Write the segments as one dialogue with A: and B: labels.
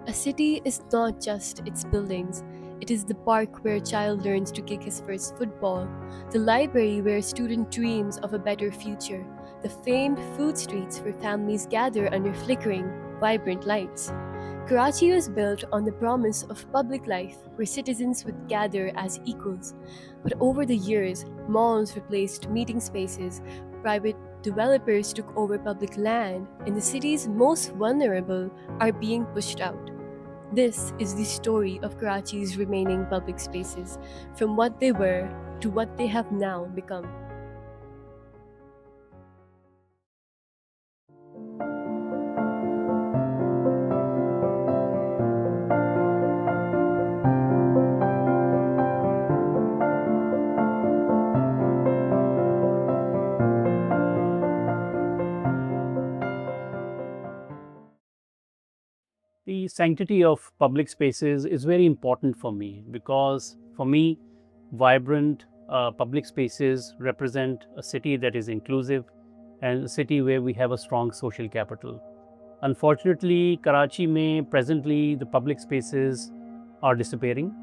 A: A city is not just its buildings. It is the park where a child learns to kick his first football, the library where a student dreams of a better future, the famed food streets where families gather under flickering, vibrant lights. Karachi was built on the promise of public life where citizens would gather as equals. But over the years, malls replaced meeting spaces, private developers took over public land, and the city's most vulnerable are being pushed out. This is the story of Karachi's remaining public spaces, from what they were to what they have now become.
B: The sanctity of public spaces is very important for me because, for me, vibrant public spaces represent a city that is inclusive and a city where we have a strong social capital. Unfortunately, Karachi mein presently the public spaces are disappearing,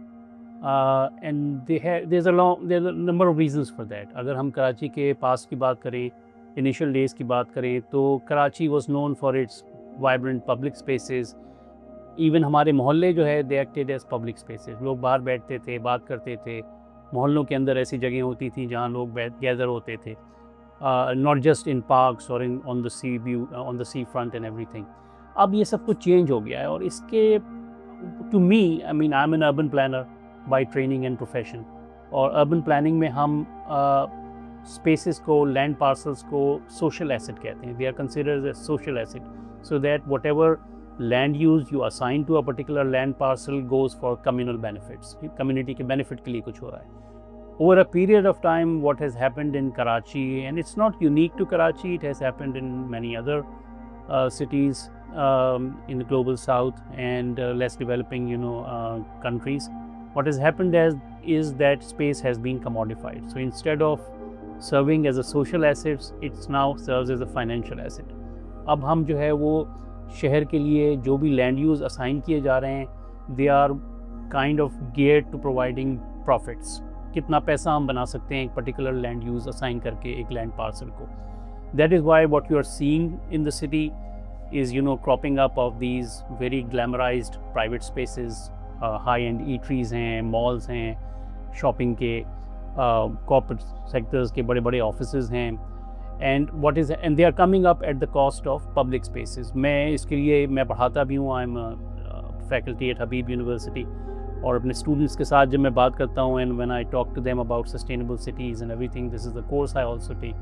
B: and there's a number of reasons for that. अगर हम कराची के पास की बात करें, initial days की बात करें, तो Karachi was known for its vibrant public spaces. Even हमारे मोहल्ले जो है they acted as public spaces, लोग बाहर बैठते थे, बात करते थे, मोहल्लों के अंदर ऐसी जगह होती थी जहाँ लोग गैदर होते थे, नॉट जस्ट इन पार्क्स और in on the sea view, on the sea front and everything. अब ये सब कुछ चेंज हो गया है और इसके, to me, I mean I am an urban planner by training and profession, और अर्बन प्लानिंग में हम स्पेसेस को, लैंड पार्सल्स को सोशल एसेट कहते हैं. They are considered as social asset, so that whatever land use you assign to a particular land parcel goes for communal benefits. Community के benefit के लिए कुछ हो रहा है. Over a period of time, what has happened in Karachi, and it's not unique to Karachi, it has happened in many other cities in the global south and less developing, countries. What has happened is that space has been commodified. So instead of serving as a social asset, it now serves as a financial asset. अब हम जो है वो शहर के लिए जो भी लैंड यूज़ असाइन किए जा रहे हैं, they are kind of geared to providing profits. कितना पैसा हम बना सकते हैं एक पर्टिकुलर लैंड यूज़ असाइन करके एक लैंड पार्सल को. That is why what you are seeing in the city is cropping up of these very glamorised private spaces. High end eateries हैं, मॉल्स हैं, शॉपिंग के, कॉर्पोरेट सेक्टर्स के बड़े बड़े offices हैं, and they are coming up at the cost of public spaces. मैं इसके लिए मैं पढ़ाता भी हूँ, I am faculty at Habib university, और अपने स्टूडेंट्स के साथ जब मैं बात करता हूँ and when I talk to them about sustainable cities and everything, this is the course I also take.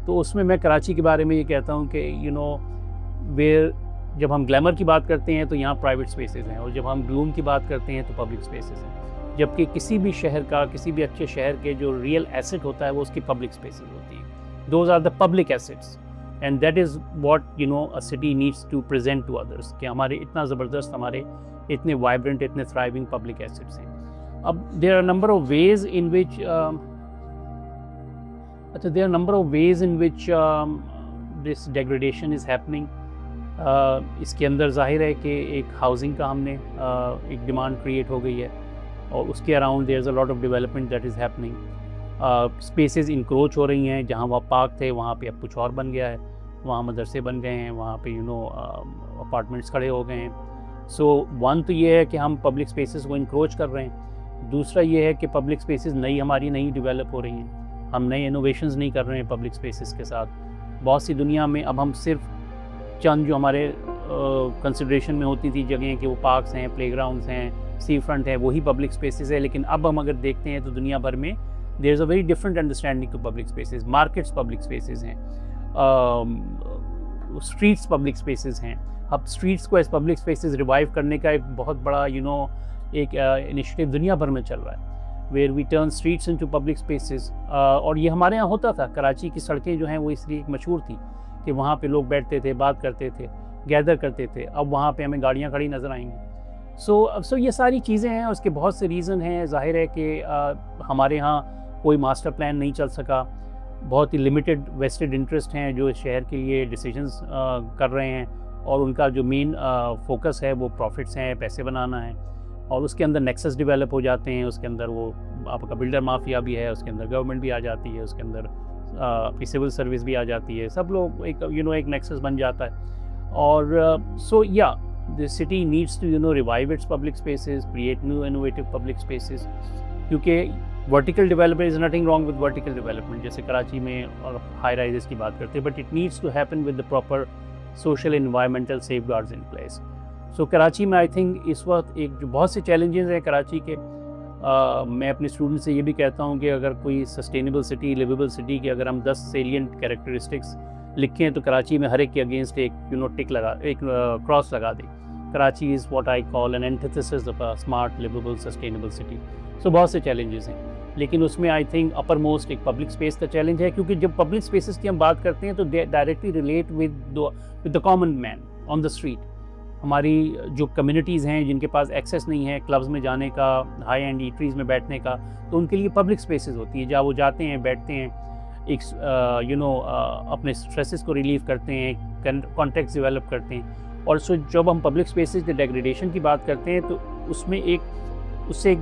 B: तो उसमें मैं कराची के बारे में ये कहता हूँ कि वेयर जब हम ग्लैमर की बात करते हैं तो यहाँ प्राइवेट स्पेसेस हैं, और जब हम ग्लूम की बात करते हैं तो पब्लिक स्पेसेस हैं. जबकि किसी भी शहर का, किसी भी अच्छे शहर के जो रियल एसेट होता है वो उसकी पब्लिक स्पेसेस होती है. Those are the public assets, and that is what a city needs to present to others कि हमारे इतना ज़बरदस्त, हमारे इतने vibrant, इतने thriving public assets हैं. अब there are a number of ways in which this degradation is happening. इसके अंदर जाहिर है कि एक हाउसिंग का हमने एक डिमांड क्रिएट हो गई है, और उसके around there is a lot of development that is happening. Spaces encroach हो रही हैं, जहाँ वहाँ पार्क थे वहाँ पे अब कुछ और बन गया है, वहाँ मदरसे बन गए हैं, वहाँ पे अपार्टमेंट्स खड़े हो गए हैं. सो वन तो ये है कि हम पब्लिक स्पेसेस को इंक्रोच कर रहे हैं. दूसरा ये है कि पब्लिक स्पेसेस हमारी नई डेवलप हो रही हैं, हम नए इनोवेशंस नहीं कर रहे हैं पब्लिक स्पेसेस के साथ. बहुत सी दुनिया में अब हम सिर्फ चंद जो हमारे कंसिडरेशन में होती थी जगहें कि वो पार्क्स हैं, प्लेग्राउंड्स हैं, सी फ्रंट है, वही पब्लिक स्पेसेस है. लेकिन अब हम अगर देखते हैं तो दुनिया भर में there is a very different understanding to public spaces. Markets public spaces हैं, streets public spaces हैं. अब streets को as public spaces revive करने का एक बहुत बड़ा एक initiative दुनिया भर में चल रहा है, where we turn streets into public spaces. और ये हमारे यहाँ होता था. कराची की सड़कें जो हैं वो इसलिए मशहूर थी कि वहाँ पे लोग बैठते थे, बात करते थे, गैदर करते थे. अब वहाँ पे हमें गाड़ियाँ खड़ी नज़र आएंगी. सो ये सारी चीज़ें हैं, उसके बहुत से रीज़न हैं. जाहिर है कि हमारे यहाँ कोई मास्टर प्लान नहीं चल सका, बहुत ही लिमिटेड वेस्टेड इंटरेस्ट हैं जो शहर के लिए डिसीजंस कर रहे हैं. और उनका जो मेन फोकस है वो प्रॉफिट्स हैं, पैसे बनाना है, और उसके अंदर नेक्सस डेवलप हो जाते हैं। उसके अंदर वो आपका बिल्डर माफिया भी है, उसके अंदर गवर्नमेंट भी आ जाती है, उसके अंदर आपकी सिविल सर्विस भी आ जाती है, सब लोग एक एक नेक्सस बन जाता है। और so yeah the city needs to revive its public spaces, create new innovative public spaces, क्योंकि vertical development is nothing wrong with vertical development, जैसे कराची में और हाई राइजेस की बात करते हैं, but it needs to happen with the proper social environmental safeguards in place. So Karachi में I think इस वक्त एक जो बहुत से चैलेंजेस हैं कराची के, मैं अपने स्टूडेंट से ये भी कहता हूँ कि अगर कोई सस्टेनेबल सिटी, लिवेबल सिटी के अगर हम 10 सेलिएंट कैरेक्टरिस्टिक्स लिखें तो कराची में हर एक के अगेंस्ट एक टिक लगा, एक क्रॉस लगा दें। Karachi is what I call an antithesis of a smart, livable, sustainable city. So बहुत से चैलेंजेस हैं, लेकिन उसमें आई थिंक अपर मोस्ट एक पब्लिक स्पेस का चैलेंज है, क्योंकि जब पब्लिक स्पेसेस की हम बात करते हैं तो दे directly relate with the common man on the street. हमारी जो कम्युनिटीज़ हैं जिनके पास एक्सेस नहीं है क्लब्स में जाने का, हाई एंड ईटरीज में बैठने का, तो उनके लिए पब्लिक स्पेसेस होती है जहाँ वो जाते हैं, बैठते हैं, एक अपने स्ट्रेसेस को रिलीव करते हैं, कॉन्टेक्ट्स डेवलप करते हैं। और सो जब हम पब्लिक स्पेसेस के डेग्रेडेशन की बात करते हैं तो उसमें उससे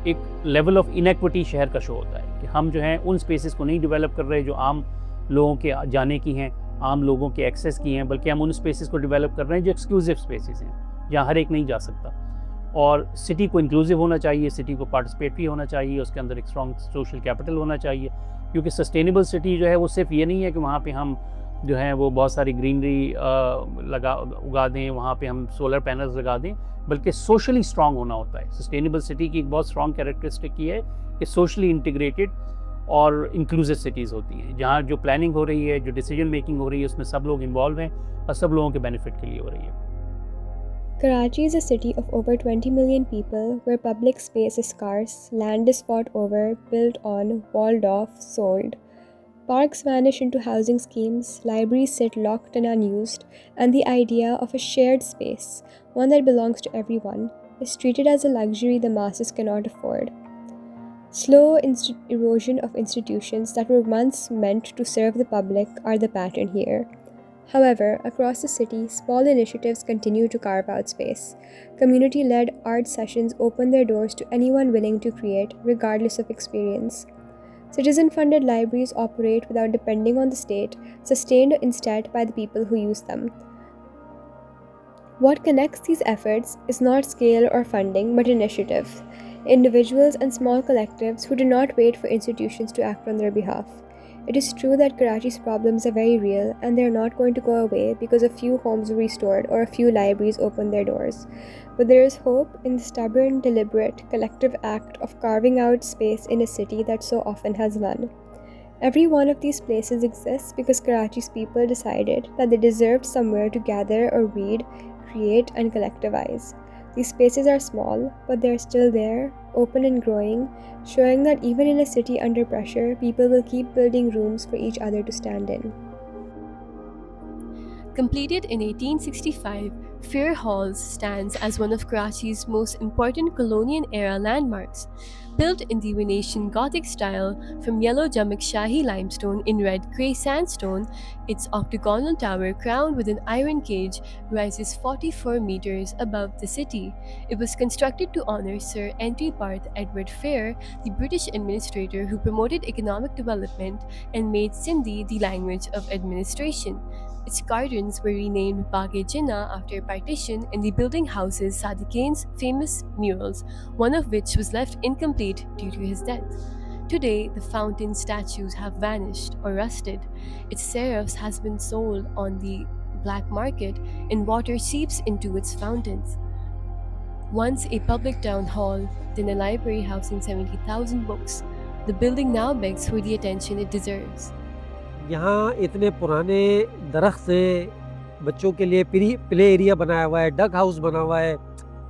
B: एक लेवल ऑफ इनएक्विटी शहर का शो होता है कि हम जो हैं उन स्पेसेस को नहीं डेवलप कर रहे जो आम लोगों के जाने की हैं, आम लोगों के एक्सेस की हैं, बल्कि हम उन स्पेसेस को डेवलप कर रहे हैं जो एक्सक्लूसिव स्पेसेस हैं, जहाँ हर एक नहीं जा सकता। और सिटी को इंक्लूसिव होना चाहिए, सिटी को पार्टिसिपेटरी होना चाहिए, उसके अंदर एक स्ट्रॉन्ग सोशल कैपिटल होना चाहिए, क्योंकि सस्टेनेबल सिटी जो है वो सिर्फ ये नहीं है कि वहाँ पे हम जो है वो बहुत सारी ग्रीनरी उगा दें, वहाँ पे हम सोलर पैनल्स लगा दें, बल्कि सोशली स्ट्रॉन्ग होना होता है। सस्टेनेबल सिटी की एक बहुत स्ट्रॉन्ग कैरेक्टरिस्टिक ये है कि सोशली इंटीग्रेटेड और इंक्लूसिव सिटीज़ होती हैं, जहाँ जो प्लानिंग हो रही है, जो डिसीजन मेकिंग हो रही है, उसमें सब लोग इन्वॉल्व हैं और सब लोगों के बेनिफिट के लिए हो रही है।
C: Karachi is a city of over 20 million people where public space is scarce, land is fought over, built on, walled off, sold. Parks vanish into housing schemes, libraries sit locked and unused, and the idea of a shared space, one that belongs to everyone, is treated as a luxury the masses cannot afford. Slow erosion of institutions that were once meant to serve the public are the pattern here. However, across the city, small initiatives continue to carve out space. Community-led art sessions open their doors to anyone willing to create, regardless of experience. Citizen-funded libraries operate without depending on the state, sustained instead by the people who use them. What connects these efforts is not scale or funding, but initiative. Individuals and small collectives who do not wait for institutions to act on their behalf. It is true that Karachi's problems are very real and they are not going to go away because a few homes were restored or a few libraries opened their doors. But there is hope in the stubborn, deliberate, collective act of carving out space in a city that so often has none. Every one of these places exists because Karachi's people decided that they deserved somewhere to gather or read, create, and collectivize. These spaces are small, but they are still there, open and growing, showing that even in a city under pressure, people will keep building rooms for each other to stand in.
A: Completed in 1865, Fair Halls stands as one of Karachi's most important colonial-era landmarks. Built in the Venetian Gothic style from yellow Jamak Shahi limestone in red grey sandstone, its octagonal tower crowned with an iron cage rises 44 meters above the city. It was constructed to honor Sir Henry Barth Edward Fair, the British administrator who promoted economic development and made Sindhi the language of administration. Its gardens were renamed Bagh-e Jinnah after partition, and the building houses Sadiqian's famous murals, one of which was left incomplete due to his death. Today, the fountain statues have vanished or rusted. Its seraphs has been sold on the black market, and water seeps into its fountains. Once a public town hall, then a library housing 70,000 books, the building now begs for the attention it deserves.
D: यहाँ इतने पुराने दरख्त हैं, बच्चों के लिए play area बनाया हुआ है, डक हाउस बना हुआ है,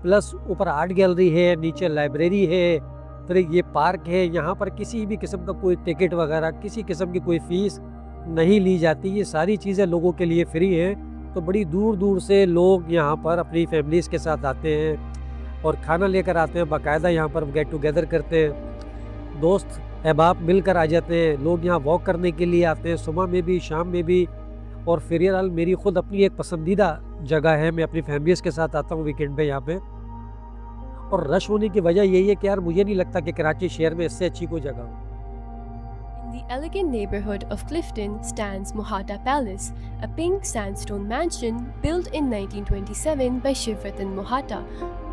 D: प्लस ऊपर आर्ट गैलरी है, नीचे लाइब्रेरी है, फिर ये पार्क है। यहाँ पर किसी भी किस्म का कोई टिकट वगैरह, किसी किस्म की कोई फ़ीस नहीं ली जाती। ये सारी चीज़ें लोगों के लिए फ्री हैं। तो बड़ी दूर दूर से लोग यहाँ पर अपनी फैमिलीज़ के साथ आते हैं और खाना लेकर आते हैं। बाकायदा यहाँ पर गेट टुगेदर करते हैं, दोस्त अहबाब मिलकर आ जाते हैं। लोग यहाँ वॉक करने के लिए आते हैं, सुबह में भी, शाम में भी। और फिलहाल मेरी ख़ुद अपनी एक पसंदीदा जगह है, मैं अपनी फैमिलीज़ के साथ आता हूँ वीकेंड पे यहाँ पे, और रश होने की वजह यही है कि यार मुझे नहीं लगता कि कराची शहर में इससे अच्छी कोई जगह हो।
A: In the elegant neighborhood of Clifton stands Mohata Palace, a pink sandstone mansion built in 1927 by Shivratan Mohata,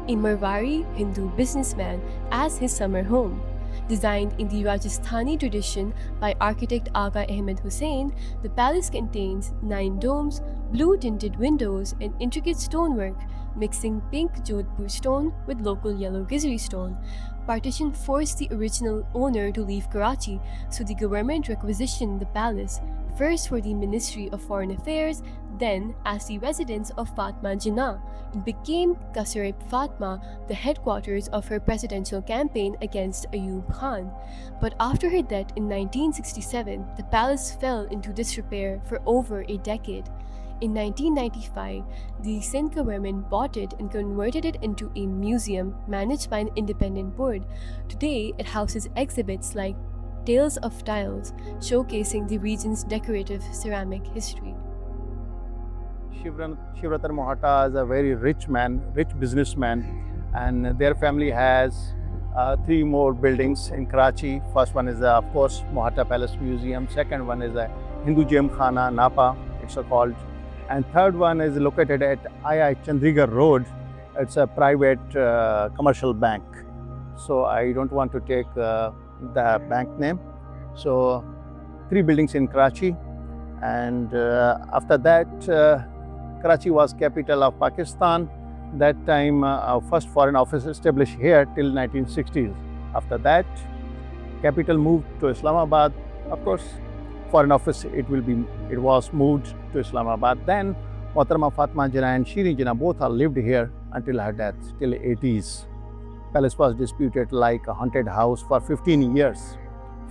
A: a Marwari Hindu businessman, as his summer home. Designed in the Rajasthani tradition by architect Aga Ahmed Hussain, the palace contains 9 domes, blue-tinted windows, and intricate stonework, mixing pink Jodhpur stone with local yellow Gizri stone. Partition forced the original owner to leave Karachi, so the government requisitioned the palace, first for the Ministry of Foreign Affairs, then as the residence of Fatma Jinnah. It became Qasr-e Fatma, the headquarters of her presidential campaign against Ayub Khan. But after her death in 1967, the palace fell into disrepair for over a decade. In 1995, the Sindh government bought it and converted it into a museum managed by an independent board. Today, it houses exhibits like Tales of Tiles, showcasing the region's decorative ceramic history.
E: Shivratan Mohata is a very rich man, rich businessman, and their family has 3 more buildings in Karachi. First one is, of course, Mohata Palace Museum. Second one is a Hindu Gem Khana, Napa, it's called. And third one is located at II Chandigarh Road. It's a private commercial bank. So I don't want to take the bank name. So 3 buildings in Karachi. And after that, Karachi was capital of Pakistan. That time, our first foreign office established here till 1960s. After that, capital moved to Islamabad. Of course, foreign office it was moved to Islamabad. Then Mohtarama Fatma Jinnah and Shirin Jinnah both are lived here until her death, till 80s. Palace was disputed like a haunted house for 15 years.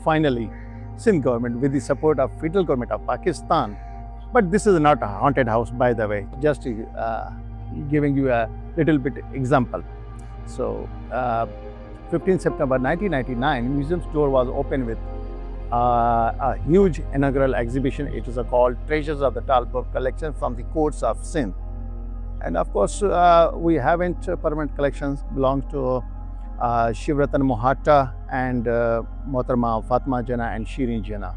E: Finally, Sindh government, with the support of federal government of Pakistan, but this is not a haunted house, by the way, just giving you a little bit example. So 15 September 1999, museum's door was opened with a huge inaugural exhibition. It is called Treasures of the Talpur collection from the courts of Sindh. And of course, we haven't permanent collections belong to Shivratan Mohata and Mohtarama Fatma Jinnah and Shirin Jinnah.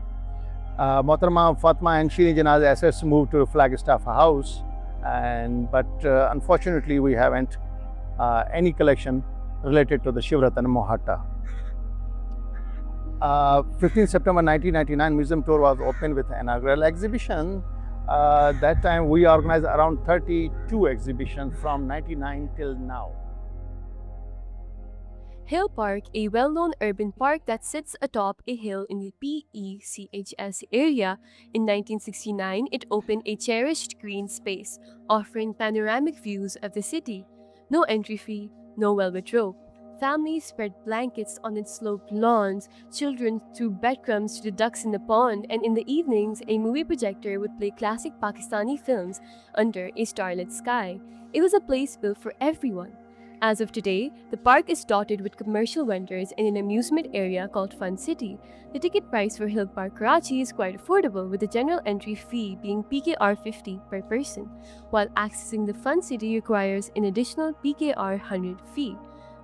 E: Mohtarama Fatma and Shirin Jinnah's assets moved to Flagstaff House, but unfortunately we haven't any collection related to the Shivratan Mohata. 15 September 1999, museum tour was opened with an inaugural exhibition. That time we organized around 32 exhibitions from 99 till now.
A: Hill Park, a well-known urban park that sits atop a hill in the PECHS area. In 1969, it opened a cherished green space, offering panoramic views of the city. No entry fee, no velvet rope. Families spread blankets on its sloped lawns, children threw breadcrumbs to the ducks in the pond, and in the evenings, a movie projector would play classic Pakistani films under a starlit sky. It was a place built for everyone. As of today, the park is dotted with commercial vendors and an amusement area called Fun City. The ticket price for Hill Park Karachi is quite affordable, with the general entry fee being PKR 50 per person, while accessing the Fun City requires an additional PKR 100 fee.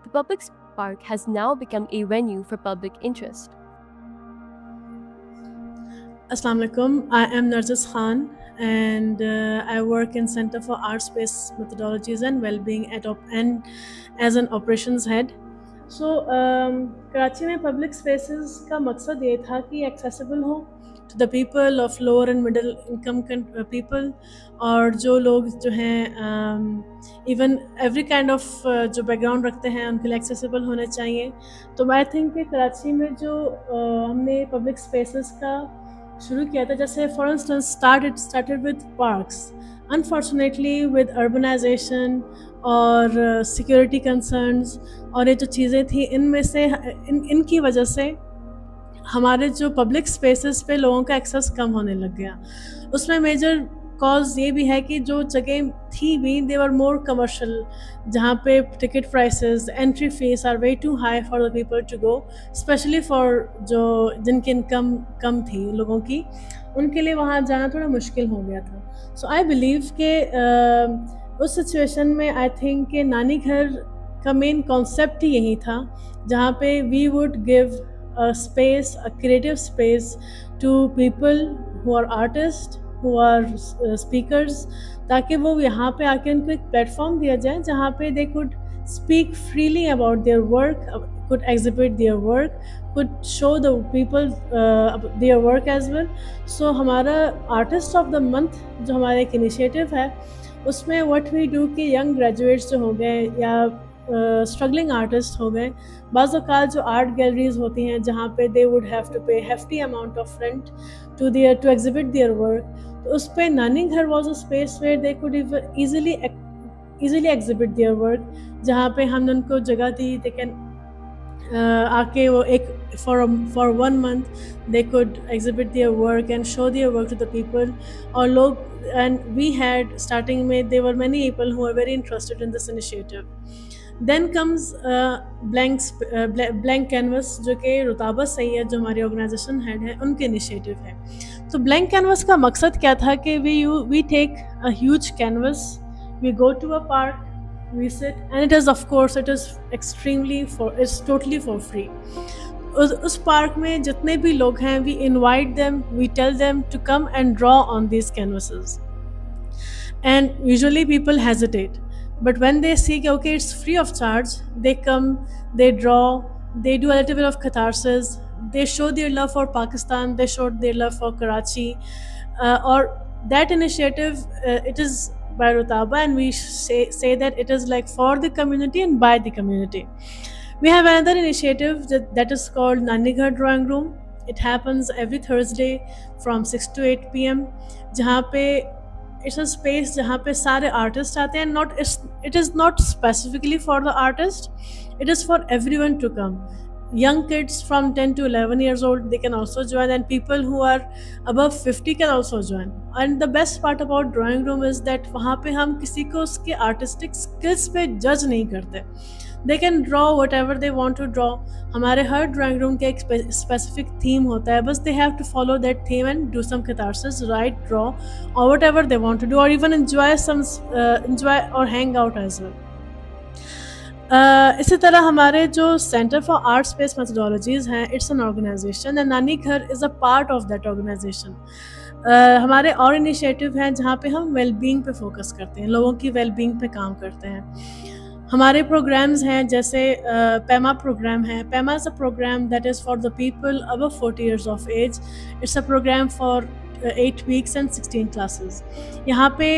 A: The public park has now become a venue for public interest.
F: Assalamu alaikum. I am Narjis Khan and I work in Center for Arts-Based Methodologies and Wellbeing at OPN as an operations head. So Karachi में public spaces का मकसद ये था कि accessible हो to the people of lower and middle income people, और जो लोग जो हैं even every kind of जो background रखते हैं उनके लिए accessible होने चाहिए. तो I think कि कराची में जो हमने public spaces का शुरू किया था, जैसे for instance started with parks. Unfortunately with urbanization और security concerns और ये जो चीज़ें थी, इनमें से इनकी वजह से हमारे जो पब्लिक स्पेसेस पे लोगों का एक्सेस कम होने लग गया. उसमें मेजर कॉज ये भी है कि जो जगह थी भी दे वर मोर कमर्शियल, जहाँ पे ticket prices, entry fees are way too high for the people to go, specially for जो जिनकी इनकम कम थी लोगों की. उनके लिए वहाँ जाना थोड़ा मुश्किल हो गया था। सो आई बिलीव कि उस सिचुएशन में आई थिंक कि नानी घर का मेन कॉन्सेप्ट ही यही था, जहाँ पे we would give a space, a creative space to people who are artist, who are speakers, ताकि वो यहाँ पे आके उनको एक प्लेटफॉर्म दिया जाए जहाँ पे they could speak freely about their work, could exhibit their work, could show the people their work as well. So हमारा आर्टिस्ट ऑफ द मंथ जो हमारा एक इनिशिएटिव है, उसमें व्हाट वी डू कि यंग ग्रेजुएट्स जो हो गए या स्ट्रगलिंग आर्टिस्ट हो गए, बाज़ औक़ात जो आर्ट गैलरीज होती हैं जहाँ पे दे वुड हैव टू पे hefty amount of rent to exhibit their work, तो उस पे नानी घर was a space where they could easily exhibit their work, जहाँ पे हमने उनको जगह दी, they can आके वो एक for 1 month they could exhibit their work and show their work to the people, और लोग, and we had starting में there were many people who were very interested in this initiative. Then comes blank canvas, जो कि रुताबा सैयद जो हमारी organisation head है उनके initiative है। तो blank canvas का मकसद क्या था कि we take a huge canvas, we go to a park, we sit, and it is it's totally for free. उस पार्क में जितने भी लोग हैं, we invite them, we tell them to come and draw on these canvases, and usually people hesitate, but when they see okay, it's free of charge, they come, they draw, they do a little bit of catharsis, they show their love for Pakistan, they show their love for Karachi, or that initiative, it is by Rutaba, and we say that it is like for the community and by the community. We have another initiative that is called Nani Ghar Drawing Room. It happens every Thursday from 6 to 8 p.m. जहाँ पे it's a space जहाँ पे सारे artists आते हैं, it is not specifically for the artist, it is for everyone to come. Young kids from 10 to 11 years old, they can also join, and people who are above 50 can also join. And the best part about drawing room is that वहाँ पे हम किसी को उसके artistic skills पे judge नहीं करते. They can draw whatever they want to draw. हमारे हर drawing room का एक specific theme होता है, बस they have to follow that theme and do some catharsis, write, draw, or whatever they want to do, or even enjoy or hang out as well. इसी तरह हमारे जो centre for art space methodologies हैं, it's an organisation, and Nani Ghar is a part of that organisation. हमारे और initiative हैं जहाँ पे हम वेलबींग पे फोकस करते हैं, लोगों की वेलबींग पे काम करते हैं. हमारे प्रोग्राम्स हैं जैसे पैमा प्रोग्राम है. पैमा is a program that is for the people above 40 years of age. It's a program for 8 weeks and 16 classes. यहाँ पे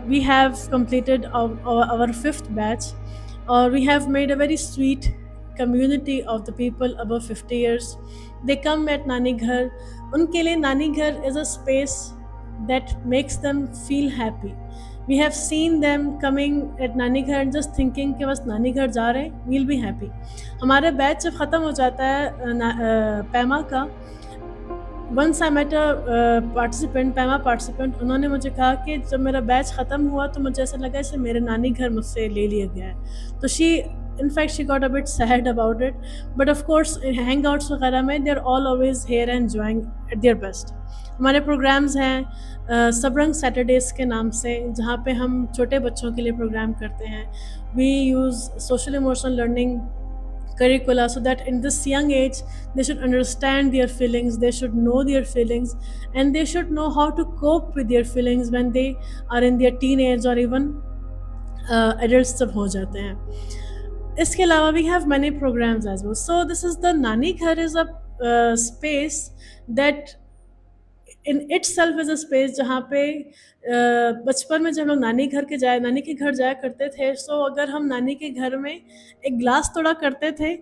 F: we have completed our 5th batch, or we have made a very sweet community of the people above 50 years. They come at Nani Ghar. उनके लिए Nani Ghar is a space that makes them feel happy. We have seen them coming at Nani Ghar and just thinking कि बस नानी घर जा रहे हैं, we'll be happy. हमारे बैच जब ख़त्म हो जाता है पैमा का, once I met a पैमा पार्टिसिपेंट, उन्होंने मुझे कहा कि जब मेरा बैच ख़त्म हुआ तो मुझे ऐसा लगा जैसे मेरे नानी घर मुझसे ले लिया गया है. तो she got a bit sad about it, but of course hangouts वगैरह में they're all always here and enjoying at their best. हमारे प्रोग्राम्स हैं सबरंग सैटरडेज़ के नाम से, जहाँ पे हम छोटे बच्चों के लिए प्रोग्राम करते हैं. We use social emotional learning curricula so that in this young age they should understand their feelings, they should know their feelings, and they should know how to cope with their feelings when they are in their teenage or even adults जब हो जाते हैं. इसके अलावा we have many programs as well. So this is the Nani Ghar is a space that in itself is a space जहाँ पे बचपन में जब लोग नानी के घर जाया करते थे, सो अगर हम नानी के घर में एक ग्लास तोड़ा करते थे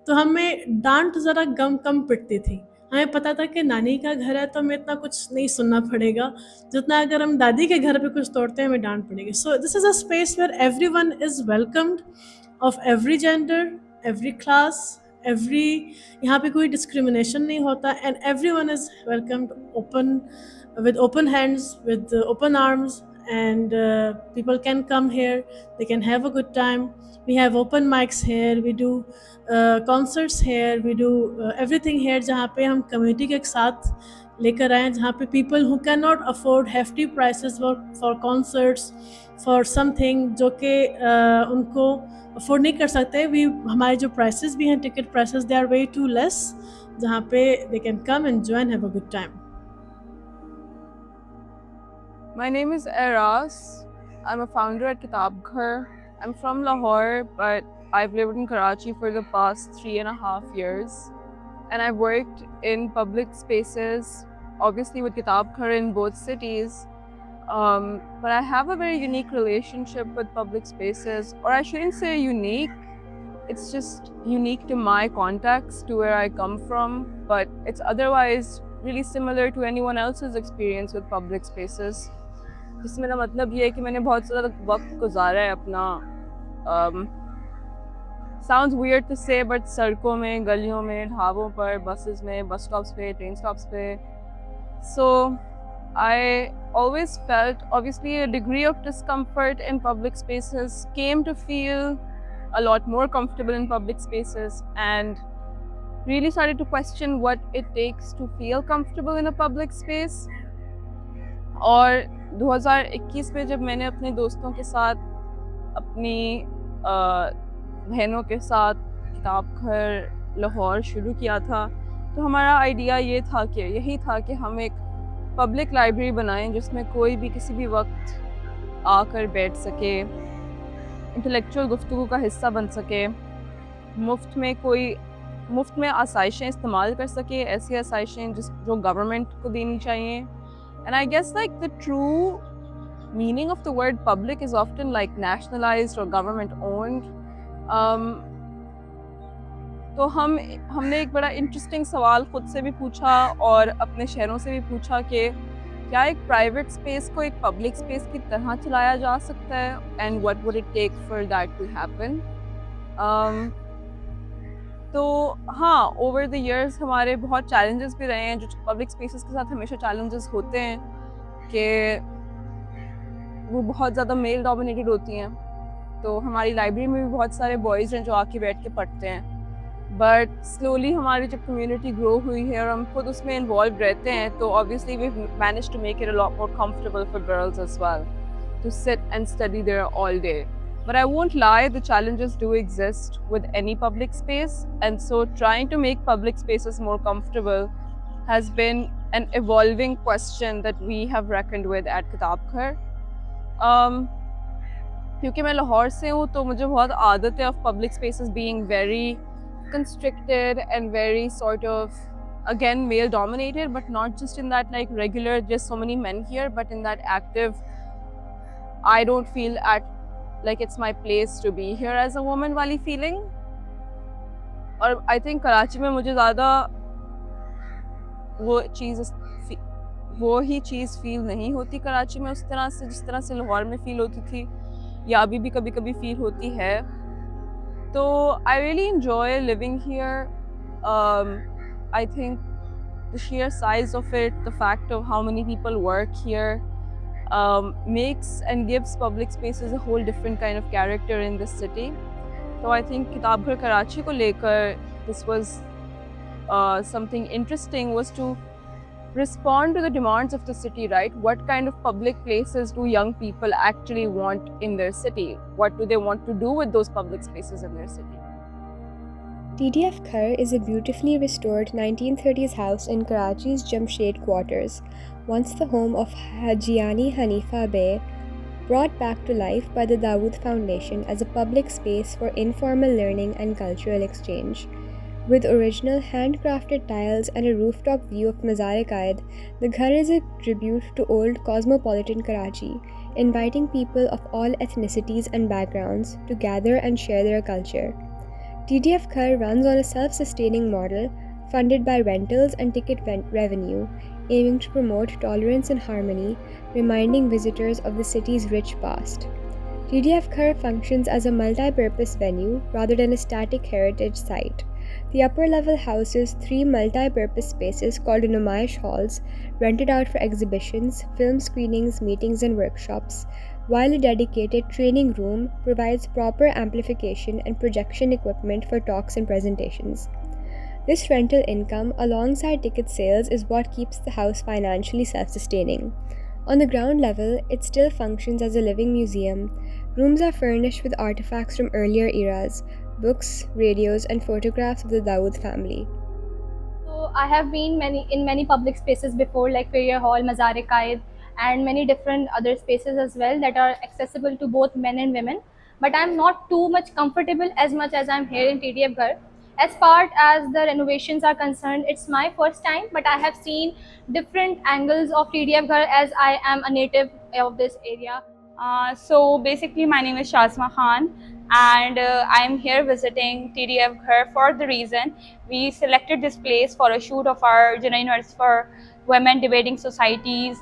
F: तो हमें डांट ज़रा कम पिटती थी. हमें पता था कि नानी का घर है तो हमें इतना कुछ नहीं सुनना पड़ेगा जितना अगर हम दादी के घर पे कुछ तोड़ते हैं हमें डांट पड़ेगी. So this is a space where everyone is welcomed, of every gender, every class, यहाँ पे कोई डिस्क्रिमिनेशन नहीं होता, and everyone is welcomed with open hands, with open arms, and people can come here, they can have a good time. We have open mics here, we do concerts here, we do everything here जहाँ पे हम community के साथ लेकर आएँ जहाँ पे people who cannot afford hefty prices for concerts, for something जो कि उनको afford नहीं कर सकते, हमारे जो prices भी हैं, ticket prices, they are way too less, जहाँ पे they can come, enjoy and have a good time.
G: My name is Eras. I'm a founder at Kitab Ghar. I'm from Lahore, but I've lived in Karachi for the past 3.5 years. And I've worked in public spaces, obviously with Kitab Ghar in both cities. But I have a very unique relationship with public spaces, or I shouldn't say unique. It's just unique to my context, to where I come from, but it's otherwise really similar to anyone else's experience with public spaces. जिसमें मेरा मतलब ये है कि मैंने बहुत ज़्यादा वक्त गुजारा है अपना sounds weird to say, but सड़कों में, गलियों में, ढाबों पर, buses में, bus stops पे, train stops पे. So I always felt obviously a degree of discomfort in public spaces, came to feel a lot more comfortable in public spaces, and really started to question what it takes to feel comfortable in a public space. और 2021 में जब मैंने अपने दोस्तों के साथ, अपनी बहनों के साथ किताब घर लाहौर शुरू किया था, तो हमारा आइडिया यही था कि हम एक पब्लिक लाइब्रेरी बनाएं जिसमें कोई भी किसी भी वक्त आकर बैठ सके, इंटेलेक्चुअल गुफ्तगू का हिस्सा बन सके, मुफ्त में आसाइशें इस्तेमाल कर सके, ऐसी आसाइशें जो गवर्नमेंट को देनी चाहिए. And I guess like the true meaning of the word public is often like nationalized or government owned. तो हमने एक बड़ा इंटरेस्टिंग सवाल खुद से भी पूछा और अपने शहरों से भी पूछा कि क्या एक प्राइवेट स्पेस को एक पब्लिक स्पेस की तरह चलाया जा सकता है, and what would it take for that to happen. तो हाँ, ओवर द इयर्स हमारे बहुत चैलेंजेस भी रहे हैं, जो पब्लिक स्पेसेस के साथ हमेशा चैलेंजेस होते हैं कि वो बहुत ज़्यादा मेल डोमिनेटेड होती हैं. तो हमारी लाइब्रेरी में भी बहुत सारे बॉयज़ हैं जो आके बैठ के पढ़ते हैं, बट स्लोली हमारी जब कम्युनिटी ग्रो हुई है और हम खुद उसमें इन्वॉल्व रहते हैं, तो obviously we manage to make it a lot more comfortable for girls as well to sit and study there all day. But I won't lie, the challenges do exist with any public space, and so trying to make public spaces more comfortable has been an evolving question that we have reckoned with at Kitab Ghar. क्योंकि मैं लाहौर से हूँ तो मुझे बहुत आदत है of public spaces being very constricted and very sort of again male dominated, but not just in that like regular just so many men here, but in that active I don't feel like it's my place to be here as a woman वाली feeling. और I think Karachi में मुझे ज़्यादा वो ही चीज़ feel नहीं होती कराची में उस तरह से जिस तरह से लाहौर में फील होती थी, या अभी भी कभी कभी फील होती है. तो I really enjoy living here. I think the sheer size of it, the fact of how many people work here, makes and gives public spaces a whole different kind of character in this city. So I think Kitab Ghar Karachi ko lekar this was something interesting, was to respond to the demands of the city, right? What kind of public places do young people actually want in their city? What do they want to do with those public spaces in their city?
C: TDF Ghar is a beautifully restored 1930s house in Karachi's Jamshed quarters, once the home of Hajiani Hanifa Bey, brought back to life by the Dawood Foundation as a public space for informal learning and cultural exchange. With original handcrafted tiles and a rooftop view of Mazar-e-Qaid, the Ghar is a tribute to old cosmopolitan Karachi, inviting people of all ethnicities and backgrounds to gather and share their culture. TDF Ghar runs on a self-sustaining model funded by rentals and ticket revenue, aiming to promote tolerance and harmony, reminding visitors of the city's rich past. TDF Ghar functions as a multi-purpose venue rather than a static heritage site. The upper level houses 3 multi-purpose spaces called Numaish halls, rented out for exhibitions, film screenings, meetings and workshops, while a dedicated training room provides proper amplification and projection equipment for talks and presentations. This rental income, alongside ticket sales, is what keeps the house financially self sustaining. On the ground level, it still functions as a living museum. Rooms are furnished with artifacts from earlier eras, books, radios, and photographs of the Dawood family.
H: So I have been many public spaces before, like Fair Hall, Mazar-e-Qaid, and many different other spaces as well that are accessible to both men and women. But I'm not too much comfortable as much as I'm here in TDF Ghar. As far as the renovations are concerned, it's my first time, but I have seen different angles of TDF Ghar as I am a native of this area.
I: So basically, my name is Shazma Khan, and I'm here visiting TDF Ghar for the reason we selected this place for a shoot of our General University for Women Debating Societies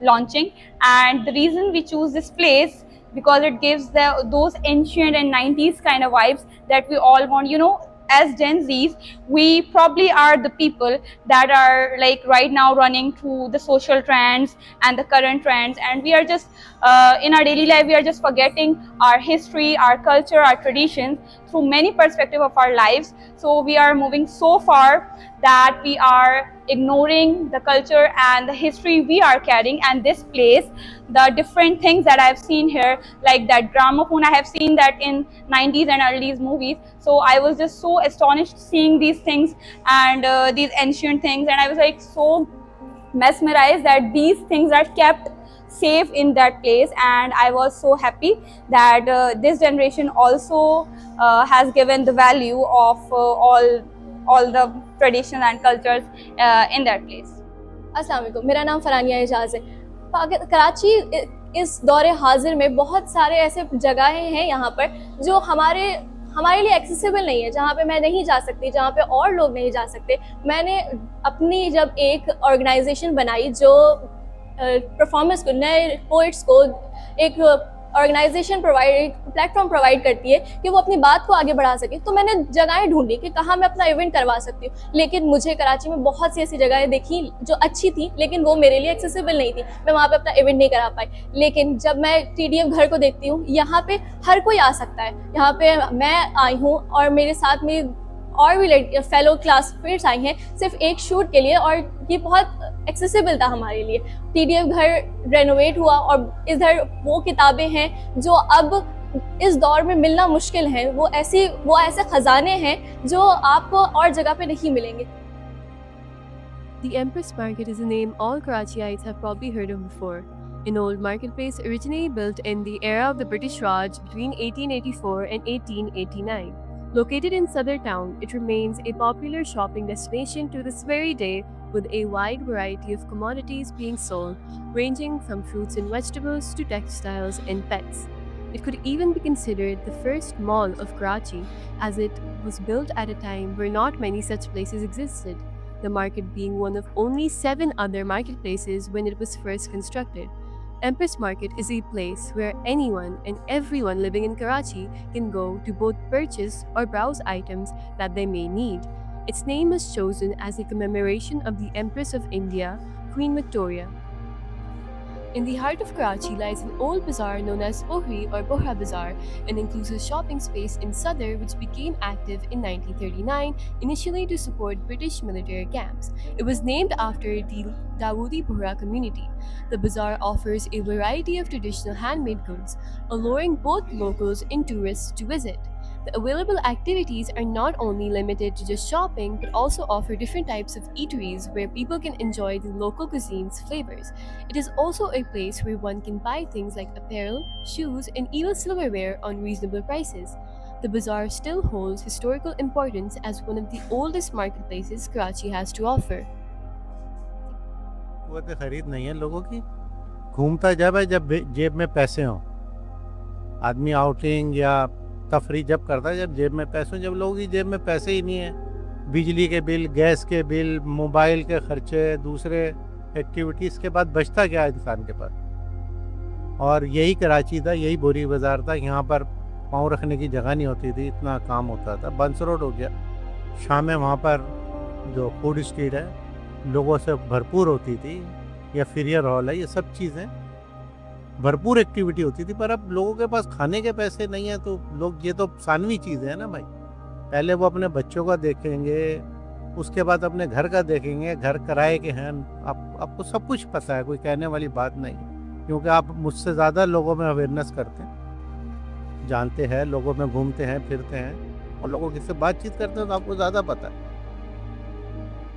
I: launching. And the reason we choose this place because it gives those ancient and 90s kind of vibes that we all want. You know, as Gen Zs, we probably are the people that are like right now running through the social trends and the current trends, and we are just in our daily life we are just forgetting our history, our culture, our traditions through many perspectives of our lives. So we are moving so far that we are ignoring the culture and the history we are carrying. And this place, the different things that I've seen here, like that gramophone, I have seen that in 90s and early movies. So I was just so astonished seeing these things and these ancient things, and I was like so mesmerized that these things are kept safe in that place. And I was so happy that this generation also has given the value of all the traditions and cultures in that place.
J: अस्सलाम वालेकुम, मेरा नाम फरानिया एजाज है। कराची इस दौरे हाजिर में बहुत सारे ऐसे जगहें हैं यहाँ पर जो हमारे लिए एक्सेसिबल नहीं है, जहाँ पे मैं नहीं जा सकती, जहाँ पे और लोग नहीं जा सकते। मैंने अपनी जब एक ऑर्गेनाइजेशन बनाई जो परफॉर्मेंस को, नए पोइट्स को एक ऑर्गेनाइजेशन प्लेटफॉर्म प्रोवाइड करती है कि वो अपनी बात को आगे बढ़ा सके, तो मैंने जगहें ढूंढी कि कहाँ मैं अपना इवेंट करवा सकती हूँ। लेकिन मुझे कराची में बहुत सी ऐसी जगहें देखी जो अच्छी थी, लेकिन वो मेरे लिए एक्सेसिबल नहीं थी, मैं वहाँ पे अपना इवेंट नहीं करा पाई। लेकिन जब मैं TDF Ghar को देखती हूँ, यहाँ पे हर कोई आ सकता है। यहाँ पे मैं आई हूँ और मेरे साथ मेरी और भी फेलो क्लासमेट्स आई हैं सिर्फ एक शूट के लिए, और ये बहुत एक्सेसिबल था हमारे लिए। TDF Ghar रेनोवेट हुआ और इधर वो किताबें हैं जो अब इस दौर में मिलना मुश्किल हैं। वो ऐसे खजाने हैं जो आपको और जगह पे नहीं मिलेंगे।
A: The Empress Market is a name all Karachiites have probably heard of before. An old marketplace originally built in the era of the British Raj between 1884 and 1889. Located in Sadr town, it remains a popular shopping destination to this very day, with a wide variety of commodities being sold, ranging from fruits and vegetables to textiles and pets. It could even be considered the first mall of Karachi, as it was built at a time where not many such places existed, the market being one of only 7 other marketplaces when it was first constructed. Empress Market is a place where anyone and everyone living in Karachi can go to both purchase or browse items that they may need. Its name was chosen as a commemoration of the Empress of India, Queen Victoria. In the heart of Karachi lies an old bazaar known as Bohri or Bohra Bazaar, an inclusive shopping space in Sadr which became active in 1939, initially to support British military camps. It was named after the Dawoodi Bohra community. The bazaar offers a variety of traditional handmade goods, alluring both locals and tourists to visit. The available activities are not only limited to just shopping, but also offer different types of eateries where people can enjoy the local cuisine's flavors. It is also a place where one can buy things like apparel, shoes, and even silverware on reasonable prices. The bazaar still holds historical importance as one of the oldest marketplaces Karachi has to offer.
K: कुव्वत खरीद नहीं है लोगों की, घूमता जब है जब जेब में पैसे हों। आदमी आउटिंग या तफरी जब करता है जब जेब में पैसे हों। जब लोगों की जेब में पैसे ही नहीं है, बिजली के बिल, गैस के बिल, मोबाइल के खर्चे, दूसरे एक्टिविटीज़ के बाद बचता क्या है इंसान के पास। और यही कराची था, यही बोरी बाज़ार था। यहाँ पर पाँव रखने की जगह नहीं होती थी, इतना काम होता था। बंस रोड हो गया, शामें वहाँ पर जो फूड स्ट्रीट है लोगों से भरपूर होती थी, या फिरियर हॉल है, ये सब चीज़ें भरपूर एक्टिविटी होती थी। पर अब लोगों के पास खाने के पैसे नहीं हैं, तो लोग, ये तो सानवी चीज़ें हैं ना भाई। पहले वो अपने बच्चों का देखेंगे, उसके बाद अपने घर का देखेंगे, घर किराए के हैं, आपको सब कुछ पता है, कोई कहने वाली बात नहीं है, क्योंकि आप मुझसे ज़्यादा लोगों में अवेयरनेस करते हैं, जानते हैं, लोगों में घूमते हैं, फिरते हैं और लोगों से बातचीत करते हैं, तो आपको ज़्यादा पता है।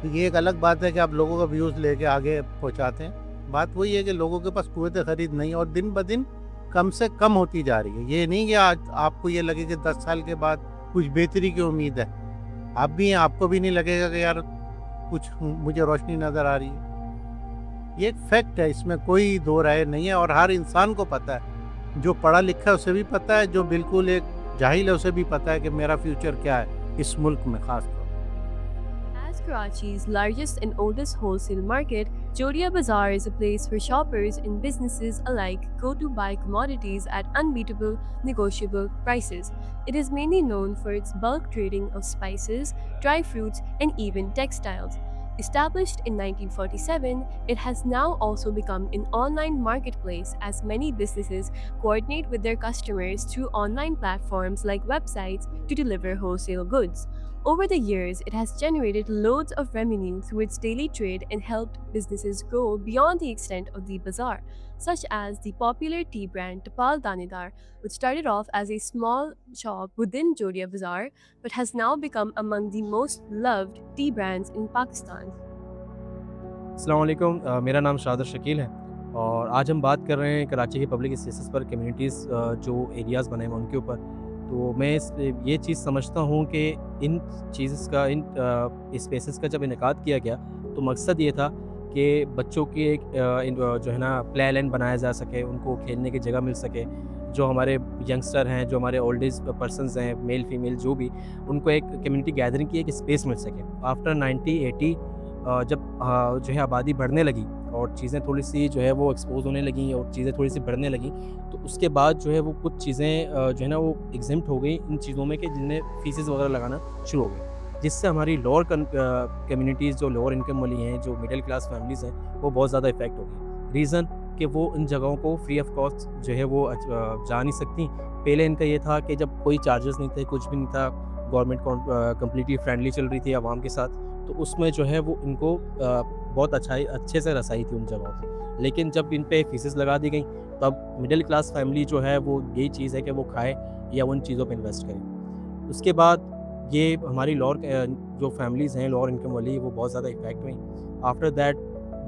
K: तो ये एक अलग बात है कि आप लोगों का व्यूज़ लेके आगे पहुंचाते हैं। बात वही है कि लोगों के पास कुव्वत खरीद नहीं है और दिन ब दिन कम से कम होती जा रही है। ये नहीं कि आज आपको ये लगे कि 10 साल के बाद कुछ बेहतरी की उम्मीद है। आप भी हैं, आपको भी नहीं लगेगा कि यार कुछ मुझे रोशनी नज़र आ रही है। ये एक फैक्ट है, इसमें कोई दो राय नहीं है और हर इंसान को पता है। जो पढ़ा लिखा है उसे भी पता है, जो बिल्कुल एक जाहिल है उसे भी पता है कि मेरा फ्यूचर क्या है इस मुल्क में खास तौर।
A: As Karachi's largest and oldest wholesale market, Jodia Bazaar is a place where shoppers and businesses alike go to buy commodities at unbeatable, negotiable prices. It is mainly known for its bulk trading of spices, dry fruits, and even textiles. Established in 1947, it has now also become an online marketplace as many businesses coordinate with their customers through online platforms like websites to deliver wholesale goods. Over the years, it has generated loads of revenue through its daily trade and helped businesses grow beyond the extent of the bazaar, such as the popular tea brand Tapal Danidar, which started off as a small shop within Jodia Bazaar but has now become among the most loved tea brands in Pakistan.
L: अस्सलाम वालेकुम, मेरा नाम शादर शकील है और आज हम बात कर रहे हैं कराची के पब्लिक स्पेसेस पर, कम्युनिटीज़ जो एरियाज़ बने हैं उनके ऊपर। तो मैं ये चीज़ समझता हूँ कि इन चीज़ का इन स्पेसेस का जब इनेकाद किया गया तो मकसद ये था कि बच्चों की एक जो है ना प्ले लैंड बनाया जा सके, उनको खेलने की जगह मिल सके। जो हमारे यंगस्टर हैं, जो हमारे ओल्ड एज पर्सनस हैं, मेल फीमेल जो भी, उनको एक कम्युनिटी गैदरिंग की एक स्पेस मिल सके। आफ्टर 1980 जब जो है आबादी बढ़ने लगी और चीज़ें थोड़ी सी जो है वो एक्सपोज होने लगी और चीज़ें थोड़ी सी बढ़ने लगी, तो उसके बाद जो है वो कुछ चीज़ें जो है ना वो एग्जेम्प्ट हो गई इन चीज़ों में कि जिनमें फीसेस वगैरह लगाना शुरू हो गए, जिससे हमारी लोअर कम्युनिटीज़ जो लोअर इनकम वाली हैं, जो मिडिल क्लास फैमिलीज़ हैं, वो बहुत ज़्यादा इफेक्ट हो गई। रीज़न कि वो इन जगहों को फ्री ऑफ कॉस्ट जो है वो जा नहीं सकती। पहले इनका ये था कि जब कोई चार्जेस नहीं थे, कुछ भी नहीं था, गवर्नमेंट कम्प्लीटली फ्रेंडली चल रही थी आवाम के साथ, तो उसमें जो है वो इनको बहुत अच्छे से रसाई थी उन जगहों पर। लेकिन जब इन पे फीसेस लगा दी गई, तब मिडिल क्लास फैमिली जो है वो यही चीज़ है कि वो खाए या उन चीज़ों पे इन्वेस्ट करें। उसके बाद ये हमारी लोअर जो फैमिलीज़ हैं लोअर इनकम वाली, वो बहुत ज़्यादा इफेक्ट हुई। आफ्टर दैट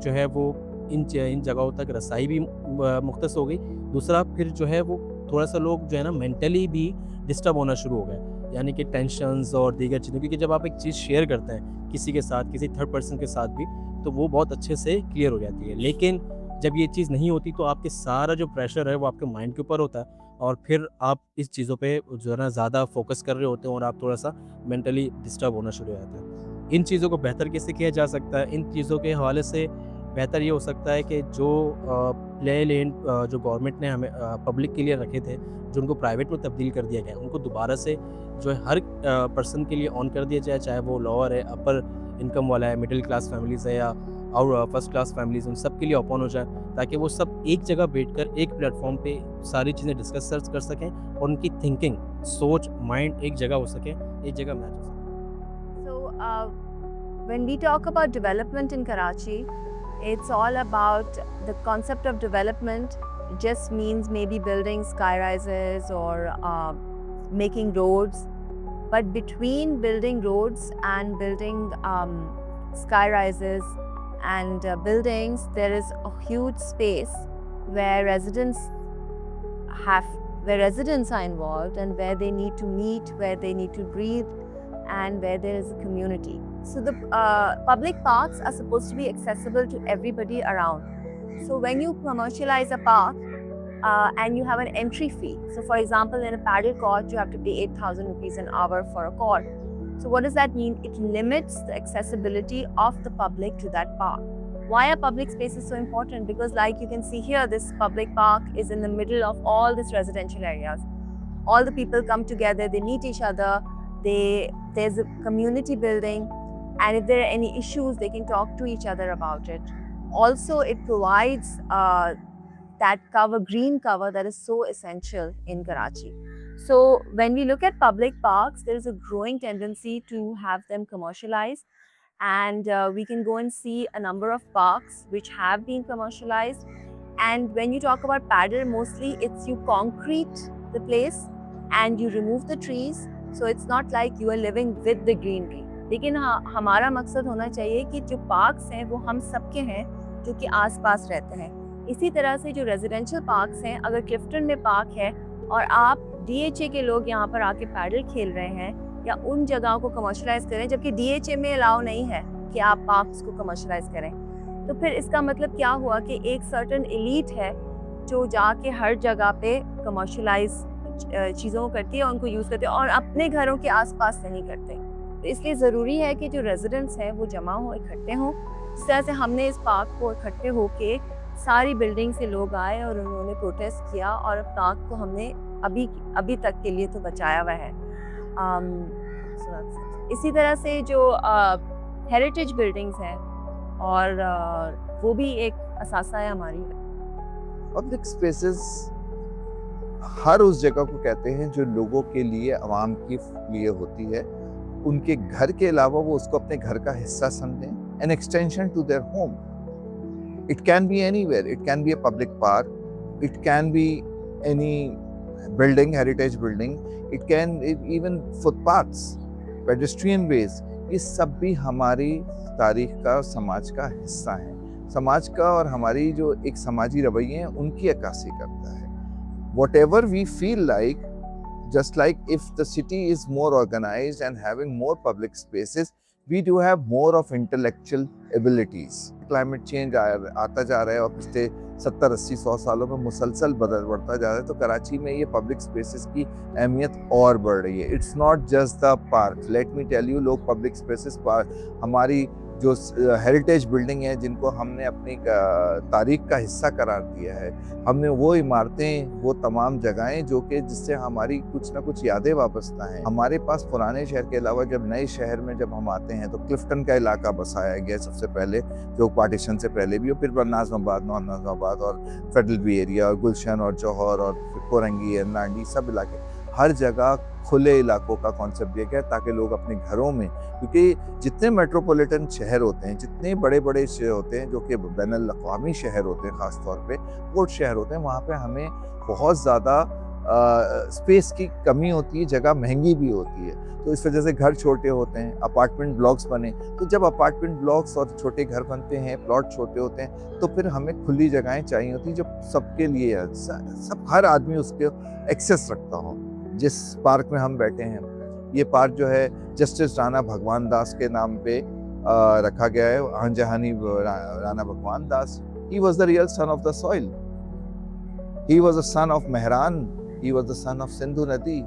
L: जो है वो इन जगहों तक रसाई भी मुख्तस हो गई। दूसरा फिर जो है वो थोड़ा सा लोग जो है ना मेंटली भी डिस्टर्ब होना शुरू हो गए, यानी कि टेंशन्स और दीगर चीज़ों, क्योंकि जब आप एक चीज़ शेयर करते हैं किसी के साथ, किसी थर्ड पर्सन के साथ भी, तो वो बहुत अच्छे से क्लियर हो जाती है। लेकिन जब ये चीज़ नहीं होती तो आपके सारा जो प्रेशर है वो आपके माइंड के ऊपर होता है और फिर आप इस चीज़ों पे जो है ना ज़्यादा फोकस कर रहे होते हैं और आप थोड़ा सा मेंटली डिस्टर्ब होना शुरू हो जाते हैं। इन चीज़ों को बेहतर कैसे किया जा सकता है? इन चीज़ों के हवाले से बेहतर ये हो सकता है कि जो प्ले लैंड जो गवर्नमेंट ने हमें पब्लिक के लिए रखे थे, जो उनको प्राइवेट में तब्दील कर दिया गया, उनको दोबारा से जो है हर पर्सन के लिए ऑन कर दिया जाए, चाहे वो लोअर है, अपर इनकम वाला है, मिडिल क्लास फैमिलीज़ है या और फर्स्ट क्लास फैमिलीज़, उन सब के लिए ओपन हो जाए, ताकि वो सब एक जगह बैठकर एक प्लेटफॉर्म पे सारी चीज़ें डिस्कस कर सकें और उनकी थिंकिंग, सोच, माइंड एक जगह हो सके, एक जगह मैच हो सके।
M: So, when we talk about development in Karachi, it's all about the concept of development. It just means maybe building sky rises or making roads. But between building roads and building sky rises and buildings, there is a huge space where residents are involved and where they need to meet, where they need to breathe, and where there is a community. So the public parks are supposed to be accessible to everybody around. So when you commercialize a park and you have an entry fee, so for example in a paddle court you have to pay 8,000 rupees an hour for a court. So what does that mean? It limits the accessibility of the public to that park. Why are public spaces so important? Because like you can see here, this public park is in the middle of all these residential areas. All the people come together, they meet each other, there's a community building, and if there are any issues, they can talk to each other about it. Also, it provides that cover, green cover, that is so essential in Karachi. So when we look at public parks, there is a growing tendency to have them commercialized, and we can go and see a number of parks which have been commercialized. And when you talk about paddle, mostly it's you concrete the place and you remove the trees, so it's not like you are living with the greenery. लेकिन हमारा मकसद होना चाहिए कि जो parks हैं वो हम सबके हैं जो कि आसपास रहते हैं। इसी तरह से जो रेजिडेंशियल पार्क्स हैं, अगर क्लिफ्टन में पार्क है और आप DHA के लोग यहाँ पर आके पैडल खेल रहे हैं या उन जगहों को कमर्शलाइज करें, जबकि DHA में अलाउ नहीं है कि आप पार्क्स को कमर्शलाइज करें, तो फिर इसका मतलब क्या हुआ कि एक सर्टन एलीट है जो जाके हर जगह पे कमर्शलाइज चीज़ों को करती है, उनको यूज़ करते हैं और अपने घरों के आसपास नहीं करते। तो इसलिए ज़रूरी है कि जो रेजिडेंट्स हैं वो जमा हो, इकट्ठे हों। इस तरह से हमने इस पार्क को इकट्ठे होके सारी बिल्डिंग से लोग आए और उन्होंने प्रोटेस्ट किया और पार्क को हमने अभी तक के लिए तो बचाया हुआ है। इसी तरह से जो हेरिटेज बिल्डिंग्स हैं और वो भी एक असासा है हमारी।
N: पब्लिक स्पेसेस हर उस जगह को कहते हैं जो लोगों के लिए, आवाम के लिए होती है, उनके घर के अलावा वो उसको अपने घर का हिस्सा समझें, an extension to their home. It can be anywhere, it can be a public park, it can be any building, heritage building, it can even footpaths, pedestrian ways, ये सब भी हमारी तारीख का, समाज का हिस्सा है। समाज का और हमारी जो एक समाजी रवैये हैं उनकी अक्कासी करता है। Whatever we feel like, just like if the city is more organized and having more public spaces, we do have more of intellectual abilities. Climate change आता जा रहा है और पिछले 70, 80, 100 सालों में मुसलसल बढ़ता जा रहा है, तो कराची में ये पब्लिक स्पेसेस की अहमियत और बढ़ रही है। It's not just the park, let me tell you, लोग पब्लिक स्पेसेस हमारी जो हेरिटेज बिल्डिंग है जिनको हमने अपनी तारीख का हिस्सा करार दिया है, हमने वो इमारतें, वो तमाम जगहें जो कि जिससे हमारी कुछ ना कुछ यादें वाबस्ता हैं। हमारे पास पुराने शहर के अलावा जब नए शहर में जब हम आते हैं तो क्लिफ्टन का इलाका बसाया गया सबसे पहले, जो पार्टीशन से पहले भी, और फिर नाज़िमाबाद, नॉन नाज़िमाबाद और फेडरल बी एरिया और गुलशन और जौहर और कोरंगी और नांडी, सब इलाके, हर जगह खुले इलाकों का कॉन्सेप्ट दिया गया ताकि लोग अपने घरों में, क्योंकि जितने मेट्रोपॉलिटन शहर होते हैं, जितने बड़े बड़े शहर होते हैं जो कि बैनुल अक़वामी शहर होते हैं, ख़ास तौर पे पोर्ट शहर होते हैं, वहाँ पे हमें बहुत ज़्यादा स्पेस की कमी होती है, जगह महंगी भी होती है, तो इस वजह से घर छोटे होते हैं, अपार्टमेंट ब्लॉक्स बने। तो जब अपार्टमेंट ब्लॉक्स और छोटे घर बनते हैं, प्लॉट छोटे होते हैं, तो फिर हमें खुली जगहें चाहिए होती हैं जो सबके लिए है, सब हर आदमी उसके एक्सेस रखता हो। जिस पार्क में हम बैठे हैं, ये पार्क जो है जस्टिस राणा भगवान दास के नाम पे रखा गया है। अनजहानी राणा भगवान दास, he was the real son of the soil, he was the son of Mehran, he was the son of Sindhu नदी,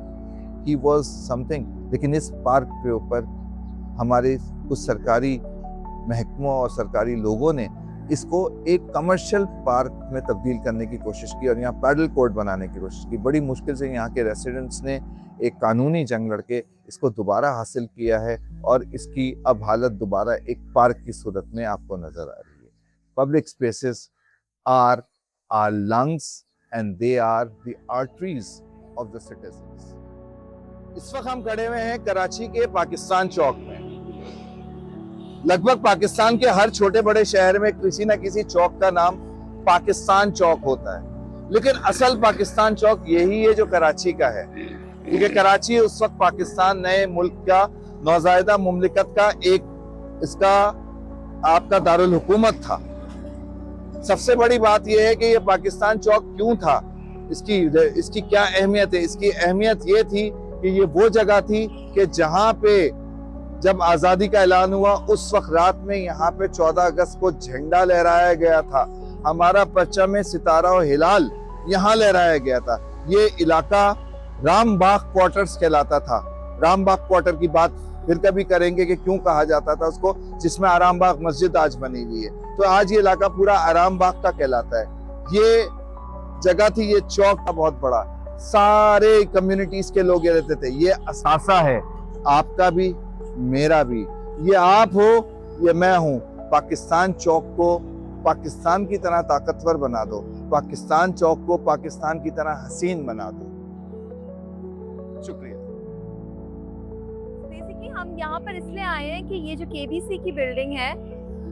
N: he was something। लेकिन इस पार्क के ऊपर हमारे कुछ सरकारी महकमों और सरकारी लोगों ने इसको एक कमर्शियल पार्क में तब्दील करने की कोशिश की और यहाँ पैडल कोर्ट बनाने की कोशिश की। बड़ी मुश्किल से यहाँ के रेसिडेंट्स ने एक कानूनी जंग लड़के इसको दोबारा हासिल किया है और इसकी अब हालत दोबारा एक पार्क की सूरत में आपको नजर आ रही है। Public spaces are our lungs and they are the arteries of the citizens. इस वक्त हम खड़े हुए हैं कराची के पाकिस्तान चौक में। लगभग पाकिस्तान के हर छोटे बड़े शहर में किसी न किसी चौक का नाम पाकिस्तान चौक होता है, लेकिन असल पाकिस्तान चौक यही है जो कराची का है, क्योंकि कराची उस वक्त पाकिस्तान नए मुल्क का, नौज़ायदा मुमलिकत का एक इसका आपका दारुल हुकूमत था। सबसे बड़ी बात यह है कि ये पाकिस्तान चौक क्यों था, इसकी क्या अहमियत है। इसकी अहमियत ये थी कि ये वो जगह थी कि जहाँ पे जब आज़ादी का ऐलान हुआ उस वक्त रात में यहाँ पे 14 अगस्त को झंडा लहराया गया था, हमारा परचम सितारा और हिलाल यहाँ लहराया गया था। ये इलाका रामबाग क्वार्टर्स कहलाता था। रामबाग क्वार्टर की बात फिर कभी करेंगे कि क्यों कहा जाता था उसको, जिसमें आरामबाग मस्जिद आज बनी हुई है। तो आज ये इलाका पूरा आरामबाग का कहलाता है। ये जगह थी, ये चौक था बहुत बड़ा, सारे कम्युनिटीज के लोग रहते थे। ये असासा है आपका भी मेरा भी, ये आप हो ये मैं हूँ। पाकिस्तान चौक को पाकिस्तान की तरह ताकतवर बना दो, पाकिस्तान चौक को पाकिस्तान की तरह हसीन बना दो। शुक्रिया।
M: नहीं, हम यहाँ पर इसलिए आए हैं कि ये जो केबीसी की बिल्डिंग है,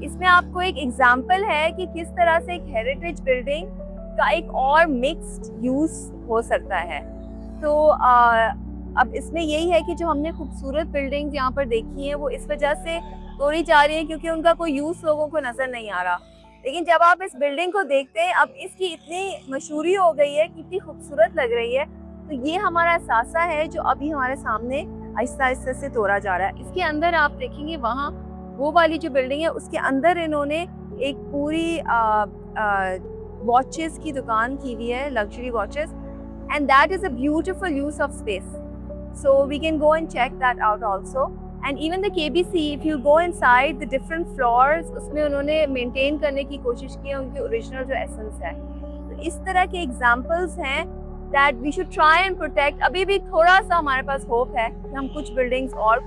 M: इसमें आपको एक एग्जाम्पल है कि किस तरह से एक हेरिटेज बिल्डिंग का एक और मिक्स्ड यूज हो सकता है। तो अब इसमें यही है कि जो हमने खूबसूरत बिल्डिंग यहाँ पर देखी है वो इस वजह से तोड़ी जा रही है क्योंकि उनका कोई यूज लोगों को नजर नहीं आ रहा। लेकिन जब आप इस बिल्डिंग को देखते हैं, अब इसकी इतनी मशहूरी हो गई है, कितनी खूबसूरत लग रही है, तो ये हमारा एहसासा है जो अभी हमारे सामने आहिस्ता आहिस्ता से तोड़ा जा रहा है। इसके अंदर आप देखेंगे वहाँ वो वाली जो बिल्डिंग है उसके अंदर इन्होंने एक पूरी वॉचेस की दुकान की हुई है, luxury watches, and that is a beautiful use of space, so we can go and check that out also. And even the KBC, if you go inside the different floors, उसमें उन्होंने maintain करने की कोशिश की है उनकी original जो essence है। तो इस तरह के एग्जांपल्स हैं that we should try and protect. अभी भी थोड़ा सा हमारे पास होप है कि हम कुछ बिल्डिंग्स और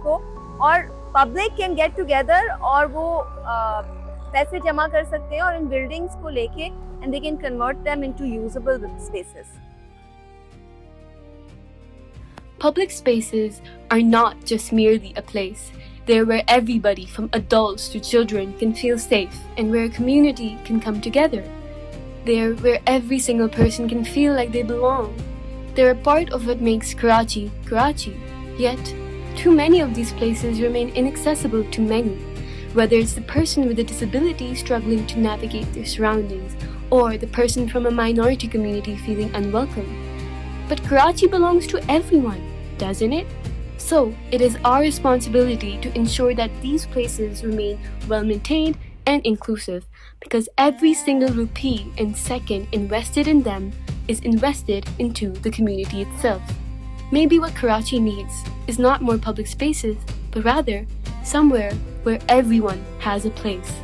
M: पब्लिक कैन गेट टुगेदर और वो पैसे जमा कर सकते हैं और इन बिल्डिंग्स को लेके and they can convert them into usable spaces.
A: Public spaces are not just merely a place. They're where everybody, from adults to children, can feel safe and where a community can come together. They're where every single person can feel like they belong. They're a part of what makes Karachi, Karachi. Yet, too many of these places remain inaccessible to many, whether it's the person with a disability struggling to navigate their surroundings or the person from a minority community feeling unwelcome. But Karachi belongs to everyone, doesn't it? So, it is our responsibility to ensure that these places remain well maintained and inclusive, because every single rupee and second invested in them is invested into the community itself. Maybe what Karachi needs is not more public spaces, but rather somewhere where everyone has a place.